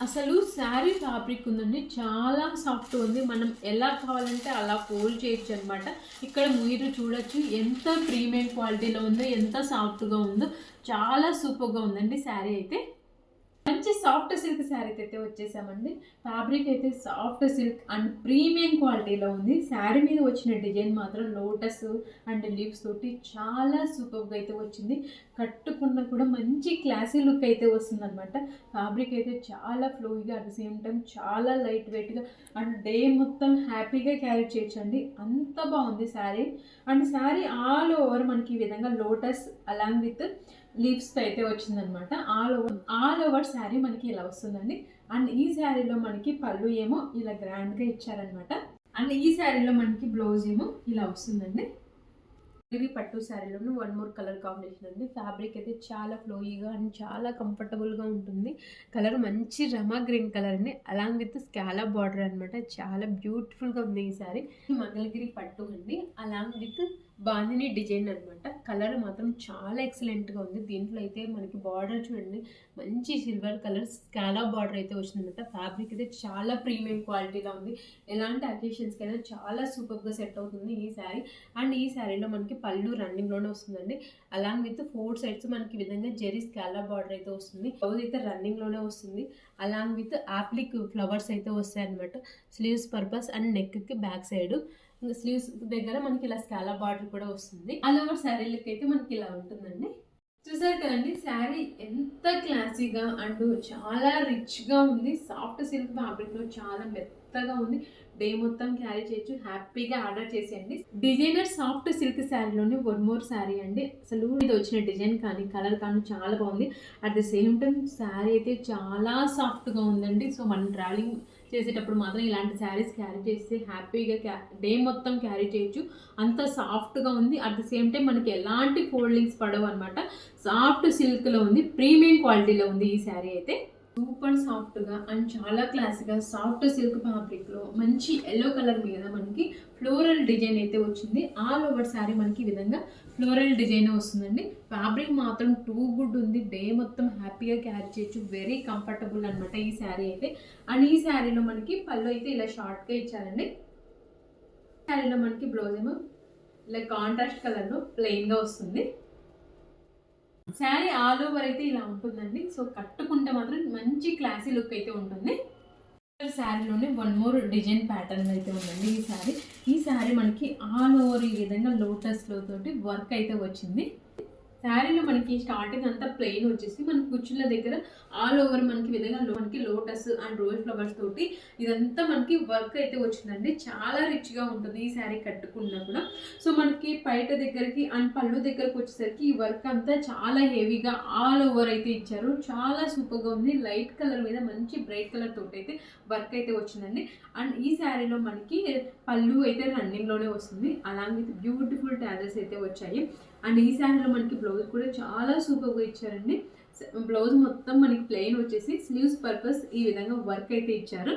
అసలు శారీ ఫ్యాబ్రిక్ ఉందండి. చాలా సాఫ్ట్‌గా ఉంది. మనం ఎలా కావాలంటే అలా ఫోల్డ్ చేయొచ్చనమాట. ఇక్కడ మీరు చూడొచ్చు ఎంత ప్రీమియం క్వాలిటీలో ఉందో, ఎంత సాఫ్ట్‌గా ఉందో. చాలా సూపర్‌గా ఉందండి శారీ అయితే. మంచి సాఫ్ట్ సిల్క్ శారీకి అయితే వచ్చేసామండి. ఫ్యాబ్రిక్ అయితే సాఫ్ట్ సిల్క్ అండ్ ప్రీమియం క్వాలిటీలో ఉంది. శారీ మీద వచ్చిన డిజైన్ మాత్రం లోటస్ అండ్ లీవ్స్ తోటి చాలా సూపర్‌గా అయితే వచ్చింది. కట్టుకున్న కూడా మంచి క్లాసీ లుక్ అయితే వస్తుందనమాట. ఫ్యాబ్రిక్ అయితే చాలా ఫ్లోయిగా అట్ ద సేమ్ టైం చాలా లైట్ వెయిట్‌గా అండ్ డే మొత్తం హ్యాపీగా క్యారీ చేయొచ్చండి. అంత బాగుంది sari. And sari all over మనకి ఈ విధంగా లోటస్ అలాంగ్ విత్ లీవ్స్‌తో అయితే వచ్చిందనమాట. ఆల్ ఓవర్ శారీ మనకి ఇలా వస్తుందండి. అండ్ ఈ శారీలో మనకి పళ్ళు ఏమో ఇలా గ్రాండ్‌గా ఇచ్చారనమాట. అండ్ ఈ శారీలో మనకి బ్లౌజ్ ఏమో ఇలా వస్తుందండి. ఇది పట్టు శారీలోను వన్ మోర్ కలర్ కాంబినేషన్ అండి. ఫ్యాబ్రిక్ అయితే చాలా ఫ్లోయీగా అండ్ చాలా కంఫర్టబుల్‌గా ఉంటుంది. కలర్ మంచి రమా గ్రీన్ కలర్ అండి. అలాంగ్ విత్ స్కాలప్ బార్డర్ అనమాట. చాలా బ్యూటిఫుల్‌గా ఉంది ఈ శారీ. మంగళగిరి పట్టు అండి. అలాంగ్ విత్ బాందిని డిజైన్ అనమాట. కలర్ మాత్రం చాలా ఎక్సలెంట్‌గా ఉంది. దీంట్లో అయితే మనకి బార్డర్ చూడండి మంచి సిల్వర్ కలర్ స్కాలప్ బార్డర్ అయితే వచ్చిందనమాట. ఫ్యాబ్రిక్ అయితే చాలా ప్రీమియం క్వాలిటీలో ఉంది. ఎలాంటి అకేషన్స్‌కైనా చాలా సూపర్‌గా సెట్ అవుతుంది ఈ శారీ. అండ్ ఈ శారీలో మనకి పళ్ళు రన్నింగ్‌లోనే వస్తుందండి. అలాంగ్ విత్ 4 సైడ్స్ మనకి ఈ విధంగా జెరీ స్కాలప్ బార్డర్ అయితే వస్తుంది. బ్లౌజ్ అయితే రన్నింగ్‌లోనే వస్తుంది. అలాంగ్ విత్ యాప్లిక్ ఫ్లవర్స్ అయితే వస్తాయన్నమాట. స్లీవ్స్ పర్పస్ అండ్ నెక్‌కి బ్యాక్ సైడ్ ఇంకా స్లీవ్స్ దగ్గర మనకి ఇలా స్కాలప్ బార్డర్ కూడా వస్తుంది. ఆల్ ఓవర్ శారీ లుక్ అయితే మనకి ఇలా ఉంటుందండి. చూసారు కదండి శారీ ఎంత క్లాసీగా అండ్ చాలా రిచ్గా ఉంది. సాఫ్ట్ సిల్క్ ఫ్యాబ్రిక్లో చాలా మెత్తగా ఉంది. డే మొత్తం క్యారీ చేయొచ్చు. హ్యాపీగా ఆర్డర్ చేసేయండి. డిజైనర్ సాఫ్ట్ సిల్క్ శారీలోని వన్ మోర్ శారీ అండి. అసలు ఇది వచ్చిన డిజైన్ కానీ కలర్ కానీ చాలా బాగుంది. At the same time sari అయితే చాలా సాఫ్ట్గా ఉందండి. సో మనం ట్రావెలింగ్ చేసేటప్పుడు మాత్రం ఇలాంటి శారీస్ క్యారీ చేస్తే హ్యాపీగా డే మొత్తం క్యారీ చేయొచ్చు. అంత సాఫ్ట్గా ఉంది. అట్ ద సేమ్ టైం మనకి ఎలాంటి ఫోల్డింగ్స్ పడవు అనమాట. సాఫ్ట్ సిల్క్లో ఉంది. ప్రీమియం క్వాలిటీలో ఉంది ఈ శారీ అయితే. సూపర్ సాఫ్ట్గా అండ్ చాలా క్లాస్గా సాఫ్ట్ సిల్క్ ఫ్యాబ్రిక్లో మంచి ఎల్లో కలర్ మీద మనకి ఫ్లోరల్ డిజైన్ అయితే వచ్చింది. ఆల్ ఓవర్ శారీ మనకి ఈ విధంగా ఫ్లోరల్ డిజైన్ వస్తుందండి. ఫ్యాబ్రిక్ మాత్రం టూ గుడ్ ఉంది. డే మొత్తం హ్యాపీగా క్యారీ చేయొచ్చు. వెరీ కంఫర్టబుల్ అనమాట ఈ శారీ అయితే. అండ్ ఈ శారీలో మనకి పళ్ళు అయితే ఇలా షార్ట్గా ఇచ్చారండి. శారీలో మనకి బ్లౌజ్ ఏమో ఇలా కాంట్రాస్ట్ కలర్లో ప్లెయిన్గా వస్తుంది. శారీ ఆల్ ఓవర్ అయితే ఇలా ఉంటుందండి. సో కట్టుకుంటే మాత్రం మంచి క్లాసీ లుక్ అయితే ఉంటుంది. శారీలోనే వన్ మోర్ డిజైన్ ప్యాటర్న్ అయితే ఉందండి ఈ శారీ మనకి ఆల్ ఓవర్ ఈ విధంగా లోటస్లో తోటి వర్క్ అయితే వచ్చింది. శారీలో మనకి స్టార్టింగ్ అంతా ప్లెయిన్ వచ్చేసి మనకి కుచ్చుల దగ్గర ఆల్ ఓవర్ మనకి విధంగా మనకి లోటస్ అండ్ రోజ్ ఫ్లవర్స్ తోటి ఇదంతా మనకి వర్క్ అయితే వచ్చిందండి. చాలా రిచ్గా ఉంటుంది ఈ శారీ కట్టుకున్నా కూడా. సో మనకి పైట దగ్గరికి అండ్ పళ్ళు దగ్గరకు వచ్చేసరికి ఈ వర్క్ అంతా చాలా హెవీగా ఆల్ ఓవర్ అయితే ఇచ్చారు. చాలా సూపర్గా ఉంది. లైట్ కలర్ మీద మంచి బ్రైట్ కలర్ తోటి అయితే వర్క్ అయితే వచ్చిందండి. అండ్ ఈ శారీలో మనకి పళ్ళు అయితే రన్నింగ్లోనే వస్తుంది. అలాంగ్ విత్ బ్యూటిఫుల్ టాజెస్ అయితే వచ్చాయి. అండ్ ఈ శారీలో మనకి బ్లౌజ్ కూడా చాలా సూపర్గా ఇచ్చారండి. బ్లౌజ్ మొత్తం మనకి ప్లెయిన్ వచ్చేసి స్లీవ్స్ పర్పస్ ఈ విధంగా వర్క్ అయితే ఇచ్చారు.